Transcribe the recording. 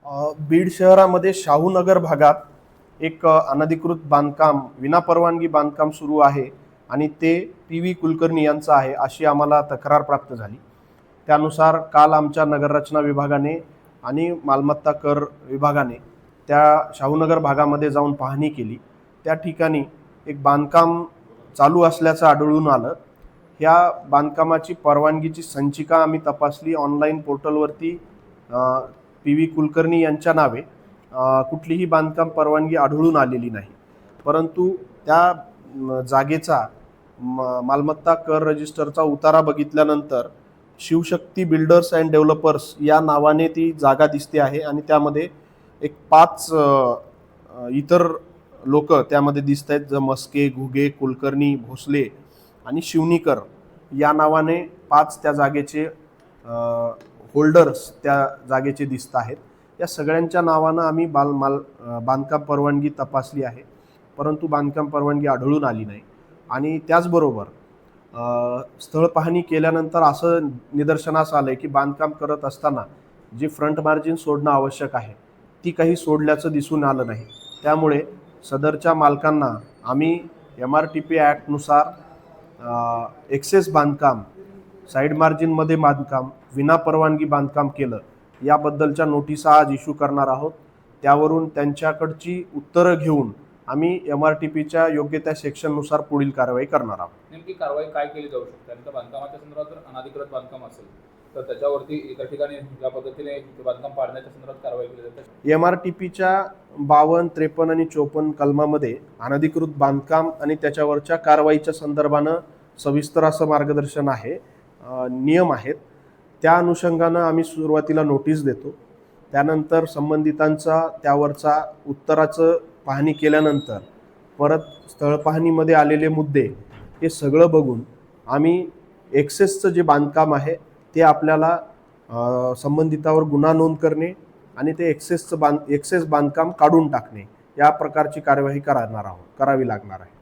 बीड शहरामध्ये शाहूनगर भागात एक अनधिकृत बांधकाम विनापरवानगी बांधकाम सुरू आहे आणि ते पी.व्ही. कुलकर्णी यांचं आहे अशी आम्हाला तक्रार प्राप्त झाली. त्यानुसार काल आमच्या नगररचना विभागाने आणि मालमत्ता कर विभागाने त्या शाहूनगर भागामध्ये जाऊन पाहणी केली. त्या ठिकाणी एक बांधकाम चालू असल्याचं आढळून आलं. ह्या बांधकामाची परवानगीची संचिका आम्ही तपासली. ऑनलाईन पोर्टलवरती पी.व्ही. कुलकर्णी यांच्या नावे कुठलीही बांधकाम परवानगी आढळून आलेली नाही. परंतु त्या जागेचा मालमत्ता कर रजिस्टरचा उतारा बघितल्यानंतर शिवशक्ती बिल्डर्स अँड डेव्हलपर्स या नावाने ती जागा दिसते आहे आणि त्यामध्ये एक 5 इतर लोक त्यामध्ये दिसत आहेत. मस्के, घुगे, कुलकर्णी, भोसले आणि शिवनीकर या नावाने 5 त्या जागेचे होल्डर्स त्या जागेचे दिसत आहेत. या सगळ्यांच्या नावानं आम्ही बांधकाम परवानगी तपासली आहे, परंतु बांधकाम परवानगी आढळून आली नाही. आणि त्याचबरोबर स्थळ पाहणी केल्यानंतर असं निदर्शनास आलं की बांधकाम करत असताना जे फ्रंट मार्जिन सोडणं आवश्यक आहे ती काही सोडल्याचं दिसून आलं नाही. त्यामुळे सदरच्या मालकांना आम्ही MRTP ॲक्टनुसार एक्सेस बांधकाम, साईड मार्जिनमध्ये बांधकाम, विनापरवानगी बांधकाम केलं याबद्दलच्या नोटिसा आज इश्यू करणार आहोत. त्यावरून त्यांच्याकडची उत्तरं घेऊन आम्ही MRTPच्या योग्य त्या सेक्शननुसार पुढील कारवाई करणार आहोत. नेमकी कारवाई काय केली जाऊ शकते? आणि त्या बांधकामाच्या संदर्भात जर अनधिकृत बांधकाम असेल तर त्याच्यावरती एका ठिकाणी ज्या पद्धतीने बांधकाम पाडण्याच्या संदर्भात कारवाई केली जाते. MRTPच्या 52, 53 आणि 54 कलमामध्ये अनधिकृत बांधकाम आणि त्याच्यावरच्या कारवाईच्या संदर्भानं सविस्तर असं मार्गदर्शन आहे, नियम आहेत. त्या अनुषंगानं आम्ही सुरुवातीला नोटीस देतो. त्यानंतर संबंधितांचा त्यावरचा उत्तराचं पाहणी केल्यानंतर परत स्थळ पाहणीमध्ये आलेले मुद्दे हे सगळं बघून आम्ही एक्सेसचं जे बांधकाम आहे ते आपल्याला संबंधितावर गुन्हा नोंद करणे आणि ते एक्सेस बांधकाम काढून टाकणे या प्रकारची कार्यवाही करावी लागणार आहे.